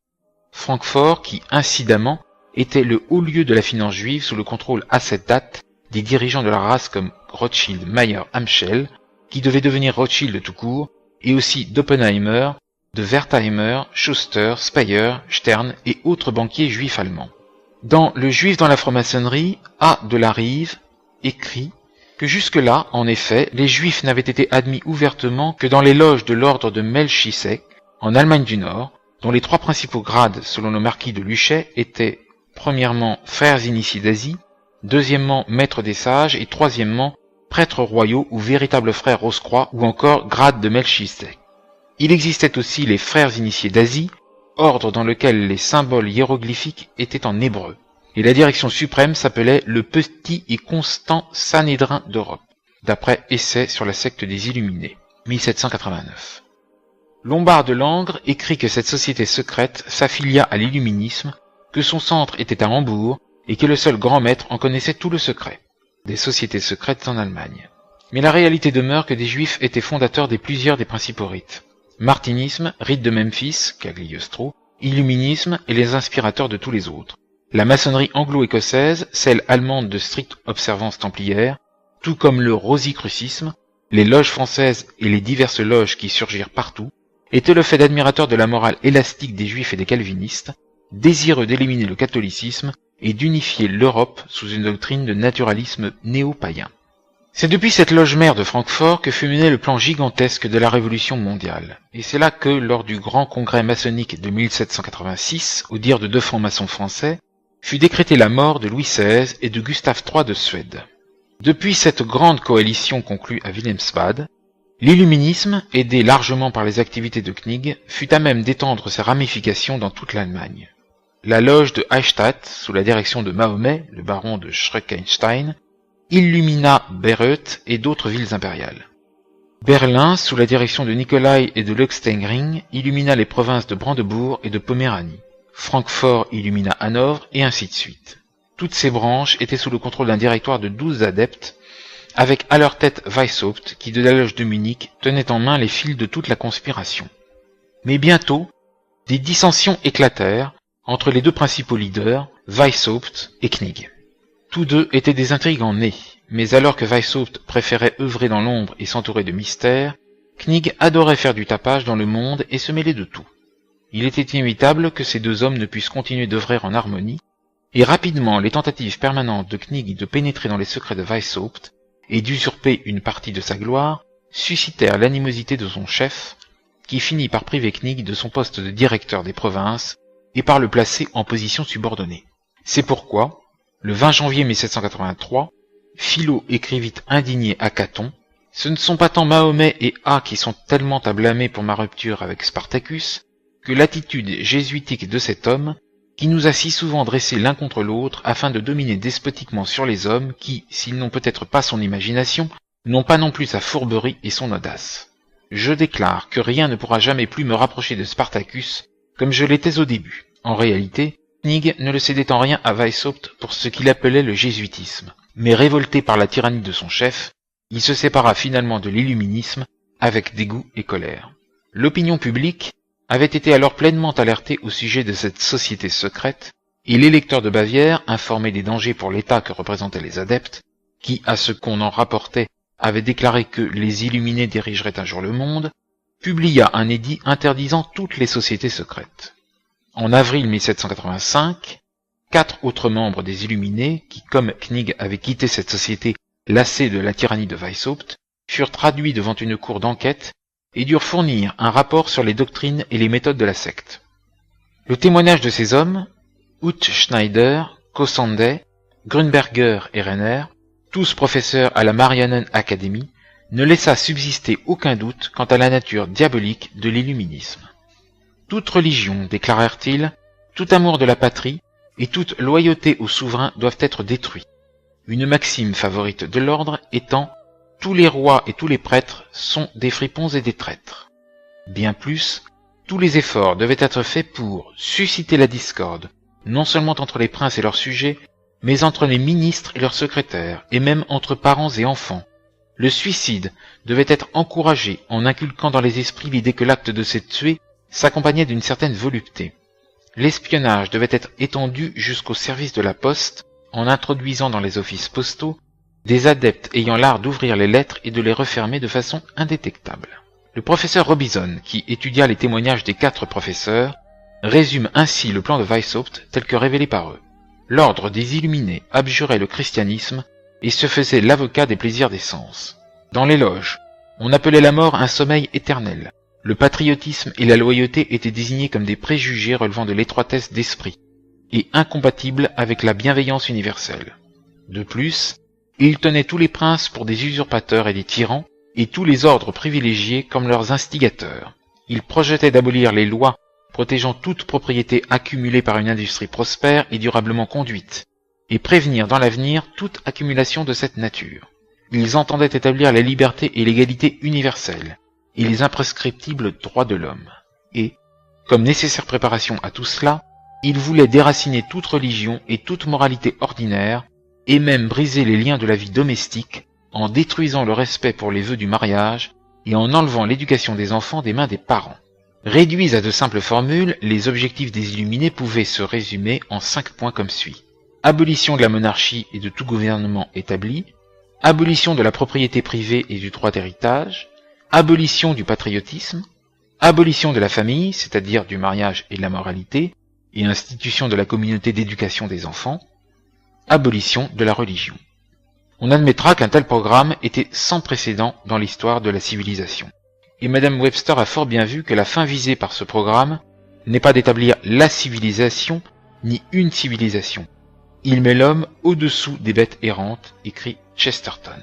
Francfort qui, incidemment, était le haut lieu de la finance juive sous le contrôle à cette date des dirigeants de la race comme Rothschild, Mayer, Amschel, qui devait devenir Rothschild tout court, et aussi d'Oppenheimer, de Wertheimer, Schuster, Speyer, Stern et autres banquiers juifs allemands. Dans Le Juif dans la franc-maçonnerie, A. de la Rive écrit que jusque-là, en effet, les Juifs n'avaient été admis ouvertement que dans les loges de l'ordre de Melchisedec, en Allemagne du Nord, dont les 3 principaux grades, selon le marquis de Luchet, étaient premièrement frères initiés d'Asie, deuxièmement maîtres des sages et troisièmement prêtres royaux ou véritables frères Rose-Croix ou encore grade de Melchisedec. Il existait aussi les frères initiés d'Asie, ordre dans lequel les symboles hiéroglyphiques étaient en hébreu, et la direction suprême s'appelait le Petit et Constant Sanhédrin d'Europe, d'après Essai sur la secte des Illuminés, 1789. Lombard de Langres écrit que cette société secrète s'affilia à l'illuminisme, que son centre était à Hambourg, et que le seul grand maître en connaissait tout le secret. Des sociétés secrètes en Allemagne. Mais la réalité demeure que des Juifs étaient fondateurs des plusieurs des principaux rites. Martinisme, rite de Memphis, Cagliostro, illuminisme et les inspirateurs de tous les autres. La maçonnerie anglo-écossaise, celle allemande de stricte observance templière, tout comme le rosicrucisme, les loges françaises et les diverses loges qui surgirent partout, étaient le fait d'admirateurs de la morale élastique des Juifs et des calvinistes, désireux d'éliminer le catholicisme et d'unifier l'Europe sous une doctrine de naturalisme néo-païen. C'est depuis cette loge mère de Francfort que fut mené le plan gigantesque de la Révolution mondiale, et c'est là que, lors du grand congrès maçonnique de 1786, au dire de 2 francs-maçons français, fut décrétée la mort de Louis XVI et de Gustave III de Suède. Depuis cette grande coalition conclue à Wilhelmsbad, l'illuminisme, aidé largement par les activités de Knig, fut à même d'étendre ses ramifications dans toute l'Allemagne. La loge de Eichstätt, sous la direction de Mahomet, le baron de Schreckenstein, illumina Bayreuth et d'autres villes impériales. Berlin, sous la direction de Nicolai et de Leuchtenring, illumina les provinces de Brandebourg et de Poméranie. Francfort illumina Hanovre, et ainsi de suite. Toutes ces branches étaient sous le contrôle d'un directoire de 12 adeptes, avec à leur tête Weishaupt, qui de la loge de Munich tenait en main les fils de toute la conspiration. Mais bientôt, des dissensions éclatèrent, entre les deux principaux leaders, Weishaupt et Knigge. Tous deux étaient des intrigants nés, mais alors que Weishaupt préférait œuvrer dans l'ombre et s'entourer de mystères, Knigge adorait faire du tapage dans le monde et se mêler de tout. Il était inévitable que ces deux hommes ne puissent continuer d'œuvrer en harmonie, et rapidement les tentatives permanentes de Knigge de pénétrer dans les secrets de Weishaupt et d'usurper une partie de sa gloire suscitèrent l'animosité de son chef, qui finit par priver Knigge de son poste de directeur des provinces et par le placer en position subordonnée. C'est pourquoi, le 20 janvier 1783, Philo écrivit indigné à Caton « Ce ne sont pas tant Mahomet et A qui sont tellement à blâmer pour ma rupture avec Spartacus, que l'attitude jésuitique de cet homme, qui nous a si souvent dressés l'un contre l'autre afin de dominer despotiquement sur les hommes qui, s'ils n'ont peut-être pas son imagination, n'ont pas non plus sa fourberie et son audace. Je déclare que rien ne pourra jamais plus me rapprocher de Spartacus, comme je l'étais au début. » En réalité, Knigge ne le cédait en rien à Weishaupt pour ce qu'il appelait le jésuitisme, mais révolté par la tyrannie de son chef, il se sépara finalement de l'illuminisme avec dégoût et colère. L'opinion publique avait été alors pleinement alertée au sujet de cette société secrète, et l'électeur de Bavière, informé des dangers pour l'État que représentaient les adeptes, qui, à ce qu'on en rapportait, avait déclaré que les illuminés dirigeraient un jour le monde, publia un édit interdisant toutes les sociétés secrètes. En avril 1785, 4 autres membres des Illuminés, qui comme Knigge avaient quitté cette société lassés de la tyrannie de Weishaupt, furent traduits devant une cour d'enquête et durent fournir un rapport sur les doctrines et les méthodes de la secte. Le témoignage de ces hommes, Schneider, Cossandet, Grünberger et Renner, tous professeurs à la Marianen Academy, ne laissa subsister aucun doute quant à la nature diabolique de l'illuminisme. Toute religion, déclarèrent-ils, tout amour de la patrie et toute loyauté au souverain doivent être détruits. Une maxime favorite de l'ordre étant « tous les rois et tous les prêtres sont des fripons et des traîtres ». Bien plus, tous les efforts devaient être faits pour susciter la discorde, non seulement entre les princes et leurs sujets, mais entre les ministres et leurs secrétaires, et même entre parents et enfants. Le suicide devait être encouragé en inculquant dans les esprits l'idée que l'acte de se tuer s'accompagnait d'une certaine volupté. L'espionnage devait être étendu jusqu'au service de la poste, en introduisant dans les offices postaux des adeptes ayant l'art d'ouvrir les lettres et de les refermer de façon indétectable. Le professeur Robison, qui étudia les témoignages des 4 professeurs, résume ainsi le plan de Weishaupt tel que révélé par eux. L'ordre des Illuminés abjurait le christianisme et se faisait l'avocat des plaisirs des sens. Dans les loges, on appelait la mort un sommeil éternel. Le patriotisme et la loyauté étaient désignés comme des préjugés relevant de l'étroitesse d'esprit et incompatibles avec la bienveillance universelle. De plus, ils tenaient tous les princes pour des usurpateurs et des tyrans, et tous les ordres privilégiés comme leurs instigateurs. Ils projetaient d'abolir les lois protégeant toute propriété accumulée par une industrie prospère et durablement conduite, et prévenir dans l'avenir toute accumulation de cette nature. Ils entendaient établir la liberté et l'égalité universelle, et les imprescriptibles droits de l'homme. Et, comme nécessaire préparation à tout cela, ils voulaient déraciner toute religion et toute moralité ordinaire, et même briser les liens de la vie domestique, en détruisant le respect pour les vœux du mariage, et en enlevant l'éducation des enfants des mains des parents. Réduits à de simples formules, les objectifs des Illuminés pouvaient se résumer en 5 points comme suit. Abolition de la monarchie et de tout gouvernement établi, abolition de la propriété privée et du droit d'héritage, abolition du patriotisme, abolition de la famille, c'est-à-dire du mariage et de la moralité, et institution de la communauté d'éducation des enfants, abolition de la religion. On admettra qu'un tel programme était sans précédent dans l'histoire de la civilisation. Et Madame Webster a fort bien vu que la fin visée par ce programme n'est pas d'établir la civilisation, ni une civilisation. Il met l'homme au-dessous des bêtes errantes, écrit Chesterton.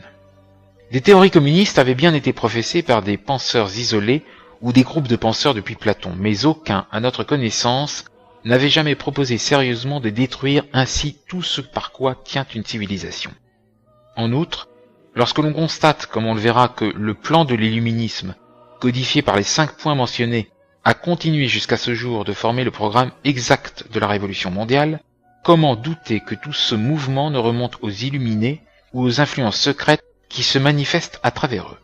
Des théories communistes avaient bien été professées par des penseurs isolés ou des groupes de penseurs depuis Platon, mais aucun, à notre connaissance, n'avait jamais proposé sérieusement de détruire ainsi tout ce par quoi tient une civilisation. En outre, lorsque l'on constate, comme on le verra, que le plan de l'illuminisme, codifié par les 5 points mentionnés, a continué jusqu'à ce jour de former le programme exact de la Révolution mondiale, comment douter que tout ce mouvement ne remonte aux Illuminés ou aux influences secrètes qui se manifestent à travers eux?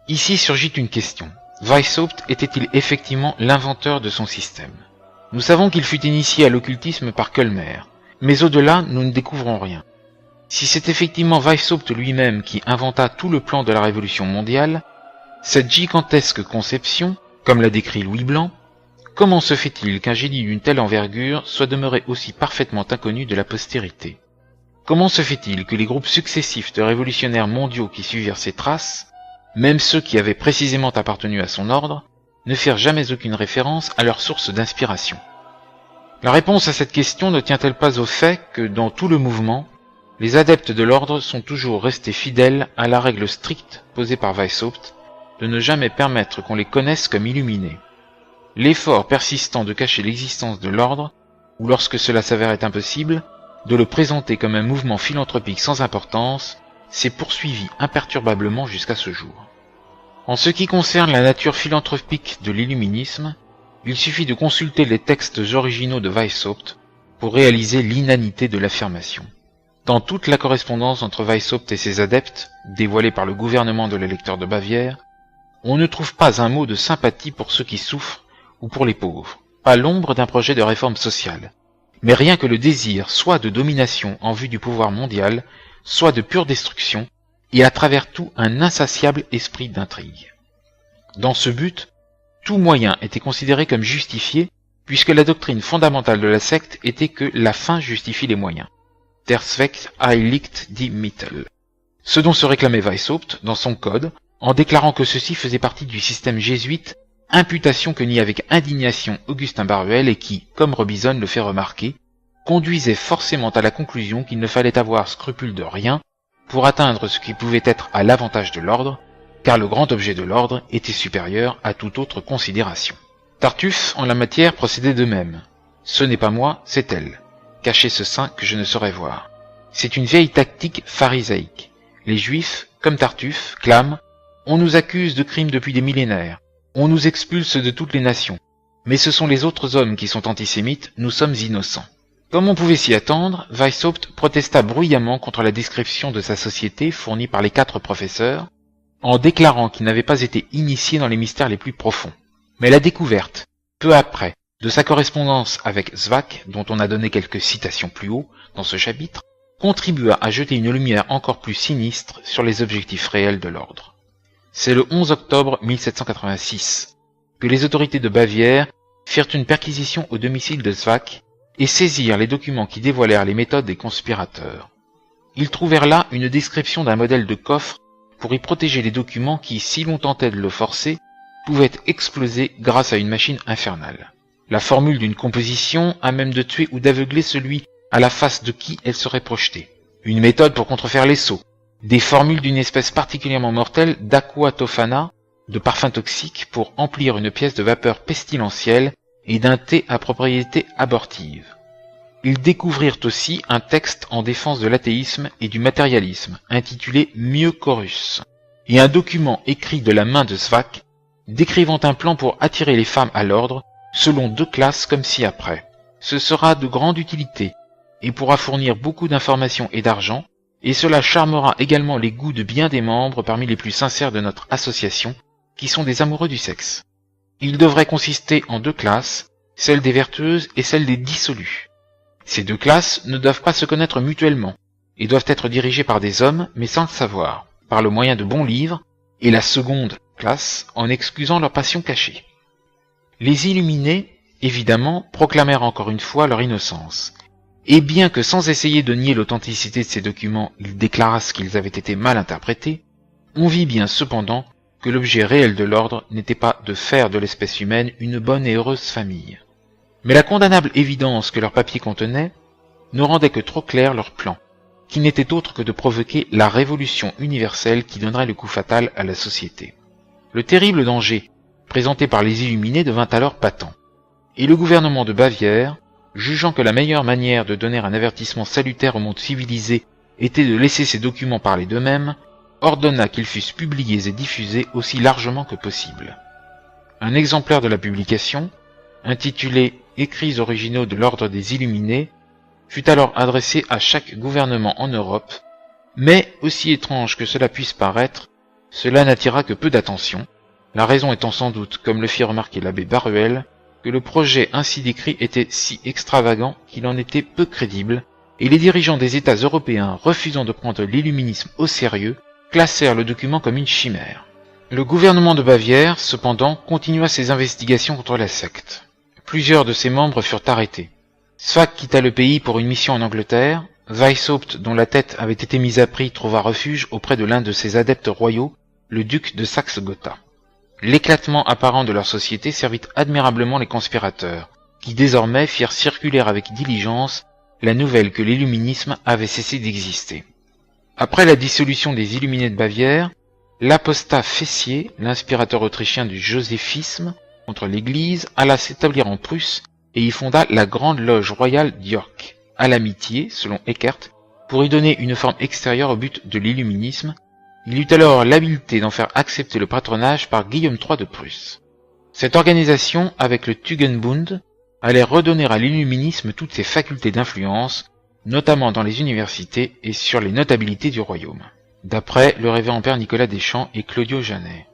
Ici surgit une question. Weishaupt était-il effectivement l'inventeur de son système? Nous savons qu'il fut initié à l'occultisme par Kölmer, mais au-delà, nous ne découvrons rien. Si c'est effectivement Weishaupt lui-même qui inventa tout le plan de la Révolution mondiale, cette gigantesque conception, comme l'a décrit Louis Blanc, comment se fait-il qu'un génie d'une telle envergure soit demeuré aussi parfaitement inconnu de la postérité? Comment se fait-il que les groupes successifs de révolutionnaires mondiaux qui suivirent ses traces, même ceux qui avaient précisément appartenu à son ordre, ne firent jamais aucune référence à leur source d'inspiration? La réponse à cette question ne tient-elle pas au fait que, dans tout le mouvement, les adeptes de l'ordre sont toujours restés fidèles à la règle stricte posée par Weishaupt de ne jamais permettre qu'on les connaisse comme illuminés? L'effort persistant de cacher l'existence de l'ordre, ou lorsque cela s'avérait impossible, de le présenter comme un mouvement philanthropique sans importance, s'est poursuivi imperturbablement jusqu'à ce jour. En ce qui concerne la nature philanthropique de l'illuminisme, il suffit de consulter les textes originaux de Weishaupt pour réaliser l'inanité de l'affirmation. Dans toute la correspondance entre Weishaupt et ses adeptes, dévoilée par le gouvernement de l'électeur de Bavière, on ne trouve pas un mot de sympathie pour ceux qui souffrent ou pour les pauvres, pas l'ombre d'un projet de réforme sociale, mais rien que le désir soit de domination en vue du pouvoir mondial, soit de pure destruction, et à travers tout un insatiable esprit d'intrigue. Dans ce but, tout moyen était considéré comme justifié, puisque la doctrine fondamentale de la secte était que la fin justifie les moyens. Der Zweck heiligt die Mittel. Ce dont se réclamait Weishaupt dans son code, en déclarant que ceci faisait partie du système jésuite, imputation que nie avec indignation Augustin Baruel et qui, comme Robison le fait remarquer, conduisait forcément à la conclusion qu'il ne fallait avoir scrupule de rien pour atteindre ce qui pouvait être à l'avantage de l'ordre, car le grand objet de l'ordre était supérieur à toute autre considération. Tartuffe, en la matière, procédait de même. Ce n'est pas moi, c'est elle. Cachez ce sein que je ne saurais voir. C'est une vieille tactique pharisaïque. Les Juifs, comme Tartuffe, clament « On nous accuse de crimes depuis des millénaires. On nous expulse de toutes les nations. Mais ce sont les autres hommes qui sont antisémites, nous sommes innocents. » Comme on pouvait s'y attendre, Weishaupt protesta bruyamment contre la description de sa société fournie par les 4 professeurs, en déclarant qu'il n'avait pas été initié dans les mystères les plus profonds. Mais la découverte, peu après, de sa correspondance avec Zwack, dont on a donné quelques citations plus haut dans ce chapitre, contribua à jeter une lumière encore plus sinistre sur les objectifs réels de l'ordre. C'est le 11 octobre 1786 que les autorités de Bavière firent une perquisition au domicile de Zwack et saisirent les documents qui dévoilèrent les méthodes des conspirateurs. Ils trouvèrent là une description d'un modèle de coffre pour y protéger les documents qui, si l'on tentait de le forcer, pouvaient exploser grâce à une machine infernale. La formule d'une composition à même de tuer ou d'aveugler celui à la face de qui elle serait projetée. Une méthode pour contrefaire les sots. Des formules d'une espèce particulièrement mortelle d'aqua tofana, de parfum toxique pour emplir une pièce de vapeur pestilentielle et d'un thé à propriété abortive. Ils découvrirent aussi un texte en défense de l'athéisme et du matérialisme, intitulé Mieux Chorus, et un document écrit de la main de Zwack, décrivant un plan pour attirer les femmes à l'ordre, selon 2 classes comme ci-après. Ce sera de grande utilité, et pourra fournir beaucoup d'informations et d'argent, et cela charmera également les goûts de bien des membres parmi les plus sincères de notre association, qui sont des amoureux du sexe. Il devrait consister en 2 classes, celle des vertueuses et celle des dissolues. Ces 2 classes ne doivent pas se connaître mutuellement, et doivent être dirigées par des hommes, mais sans le savoir, par le moyen de bons livres, et la seconde classe en excusant leur passion cachée. Les illuminés, évidemment, proclamèrent encore une fois leur innocence, et bien que sans essayer de nier l'authenticité de ces documents, ils déclarassent qu'ils avaient été mal interprétés, on vit bien cependant que l'objet réel de l'ordre n'était pas de faire de l'espèce humaine une bonne et heureuse famille. Mais la condamnable évidence que leurs papiers contenaient ne rendait que trop clair leur plan, qui n'était autre que de provoquer la révolution universelle qui donnerait le coup fatal à la société. Le terrible danger présenté par les Illuminés devint alors patent, et le gouvernement de Bavière, jugeant que la meilleure manière de donner un avertissement salutaire au monde civilisé était de laisser ces documents parler d'eux-mêmes, ordonna qu'ils fussent publiés et diffusés aussi largement que possible. Un exemplaire de la publication, intitulé « Écrits originaux de l'ordre des Illuminés », fut alors adressé à chaque gouvernement en Europe, mais, aussi étrange que cela puisse paraître, cela n'attira que peu d'attention, la raison étant sans doute, comme le fit remarquer l'abbé Baruel, que le projet ainsi décrit était si extravagant qu'il en était peu crédible, et les dirigeants des États européens, refusant de prendre l'illuminisme au sérieux, classèrent le document comme une chimère. Le gouvernement de Bavière, cependant, continua ses investigations contre la secte. Plusieurs de ses membres furent arrêtés. Zweig quitta le pays pour une mission en Angleterre. Weishaupt, dont la tête avait été mise à prix, trouva refuge auprès de l'un de ses adeptes royaux, le duc de Saxe-Gotha. L'éclatement apparent de leur société servit admirablement les conspirateurs, qui désormais firent circuler avec diligence la nouvelle que l'illuminisme avait cessé d'exister. Après la dissolution des Illuminés de Bavière, l'apostat Fessier, l'inspirateur autrichien du joséphisme contre l'Église, alla s'établir en Prusse et y fonda la Grande Loge royale d'York, à l'amitié, selon Eckert, pour y donner une forme extérieure au but de l'illuminisme. Il eut alors l'habileté d'en faire accepter le patronage par Guillaume III de Prusse. Cette organisation, avec le Tugendbund, allait redonner à l'illuminisme toutes ses facultés d'influence, notamment dans les universités et sur les notabilités du royaume, d'après le révérend père Nicolas Deschamps et Claudio Janet.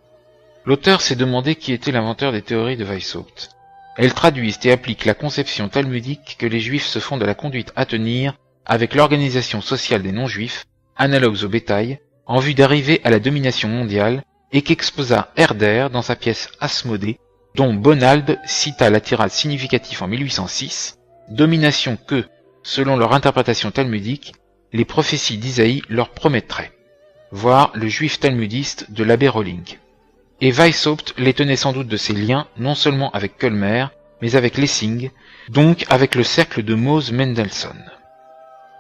L'auteur s'est demandé qui était l'inventeur des théories de Weishaupt. Elles traduisent et appliquent la conception talmudique que les juifs se font de la conduite à tenir avec l'organisation sociale des non-juifs, analogues au bétail, en vue d'arriver à la domination mondiale, et qu'exposa Herder dans sa pièce Asmodée, dont Bonald cita la tirade significative en 1806, domination que, selon leur interprétation talmudique, les prophéties d'Isaïe leur promettraient. Voir le juif talmudiste de l'abbé Rolling. Et Weishaupt les tenait sans doute de ses liens, non seulement avec Kölmer, mais avec Lessing, donc avec le cercle de Mose Mendelssohn.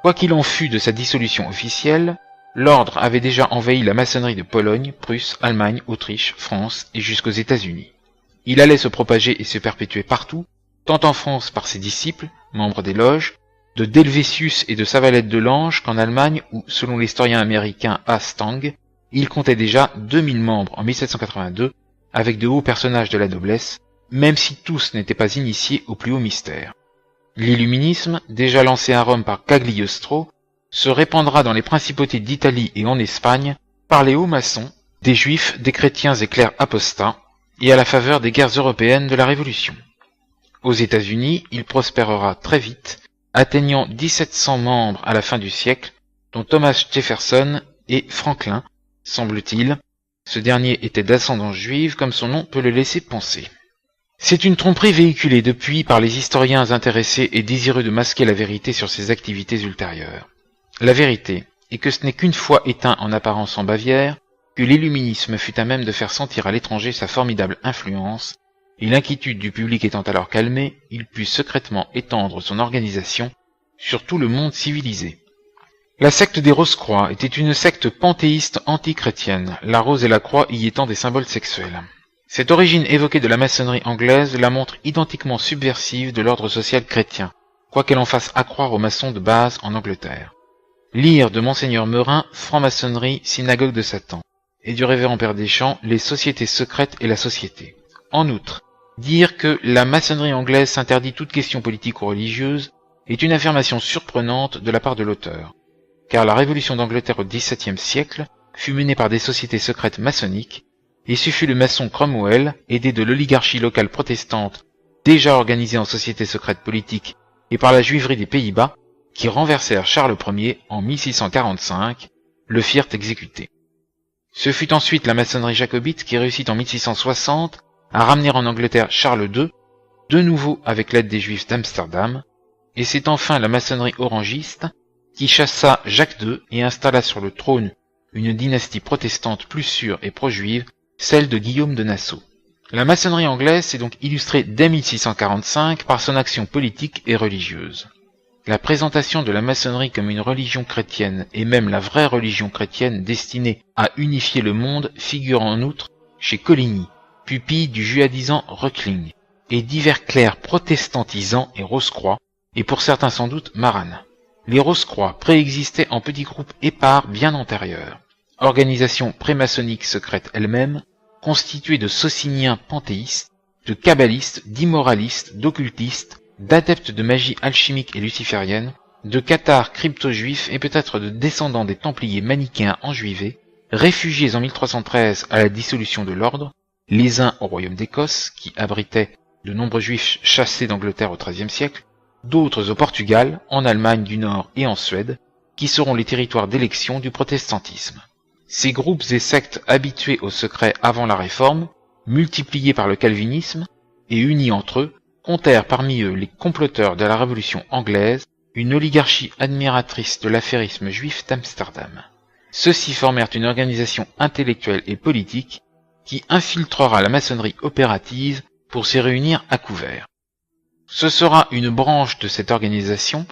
Quoi qu'il en fût de sa dissolution officielle, l'ordre avait déjà envahi la maçonnerie de Pologne, Prusse, Allemagne, Autriche, France et jusqu'aux États-Unis. Il allait se propager et se perpétuer partout, tant en France par ses disciples, membres des loges, de Delvétius et de Savalette de Lange, qu'en Allemagne où, selon l'historien américain A. Stang, il comptait déjà 2000 membres en 1782, avec de hauts personnages de la noblesse, même si tous n'étaient pas initiés au plus haut mystère. L'illuminisme, déjà lancé à Rome par Cagliostro, se répandra dans les principautés d'Italie et en Espagne par les hauts maçons, des juifs, des chrétiens et clercs apostats, et à la faveur des guerres européennes de la Révolution. Aux États-Unis, il prospérera très vite, atteignant 1700 membres à la fin du siècle, dont Thomas Jefferson et Franklin, semble-t-il. Ce dernier était d'ascendance juive, comme son nom peut le laisser penser. C'est une tromperie véhiculée depuis par les historiens intéressés et désireux de masquer la vérité sur ses activités ultérieures. La vérité est que ce n'est qu'une fois éteint en apparence en Bavière que l'illuminisme fut à même de faire sentir à l'étranger sa formidable influence, et l'inquiétude du public étant alors calmée, il put secrètement étendre son organisation sur tout le monde civilisé. La secte des Rose-Croix était une secte panthéiste anti-chrétienne, la rose et la croix y étant des symboles sexuels. Cette origine évoquée de la maçonnerie anglaise la montre identiquement subversive de l'ordre social chrétien, quoiqu'elle en fasse accroire aux maçons de base en Angleterre. Lire de Monseigneur Meurin, Franc-maçonnerie, synagogue de Satan, et du révérend père Deschamps, les sociétés secrètes et la société. En outre, dire que la maçonnerie anglaise s'interdit toute question politique ou religieuse est une affirmation surprenante de la part de l'auteur, car la révolution d'Angleterre au XVIIe siècle fut menée par des sociétés secrètes maçonniques, et ce fut le maçon Cromwell, aidé de l'oligarchie locale protestante, déjà organisée en société secrète politique, et par la juiverie des Pays-Bas, qui renversèrent Charles Ier en 1645, le firent exécuter. Ce fut ensuite la maçonnerie jacobite qui réussit en 1660 à ramener en Angleterre Charles II, de nouveau avec l'aide des Juifs d'Amsterdam, et c'est enfin la maçonnerie orangiste qui chassa Jacques II et installa sur le trône une dynastie protestante plus sûre et pro-juive, celle de Guillaume de Nassau. La maçonnerie anglaise s'est donc illustrée dès 1645 par son action politique et religieuse. La présentation de la maçonnerie comme une religion chrétienne, et même la vraie religion chrétienne destinée à unifier le monde, figure en outre chez Coligny, pupille du judaïsant Röckling, et divers clercs protestantisants et Rose-Croix, et pour certains sans doute Maran. Les Rose-Croix préexistaient en petits groupes épars bien antérieurs, organisation pré-maçonnique secrète elle-même, constituée de sociniens panthéistes, de kabbalistes, d'immoralistes, d'occultistes, d'adeptes de magie alchimique et luciférienne, de cathares crypto-juifs et peut-être de descendants des Templiers manichéens enjuivés, réfugiés en 1313 à la dissolution de l'ordre, les uns au royaume d'Écosse, qui abritait de nombreux juifs chassés d'Angleterre au XIIIe siècle, d'autres au Portugal, en Allemagne du Nord et en Suède, qui seront les territoires d'élection du protestantisme. Ces groupes et sectes habitués au secret avant la Réforme, multipliés par le calvinisme, et unis entre eux, comptèrent parmi eux les comploteurs de la Révolution anglaise, une oligarchie admiratrice de l'affairisme juif d'Amsterdam. Ceux-ci formèrent une organisation intellectuelle et politique qui infiltrera la maçonnerie opérative pour s'y réunir à couvert. Ce sera une branche de cette organisation,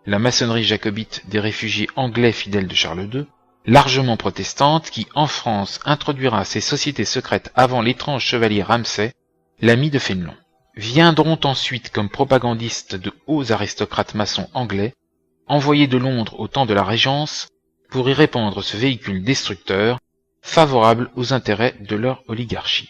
la maçonnerie jacobite des réfugiés anglais fidèles de Charles II, largement protestante, qui en France introduira ces sociétés secrètes avant l'étrange chevalier Ramsay, l'ami de Fénelon. Viendront ensuite comme propagandistes de hauts aristocrates maçons anglais, envoyés de Londres au temps de la Régence, pour y répandre ce véhicule destructeur, favorable aux intérêts de leur oligarchie.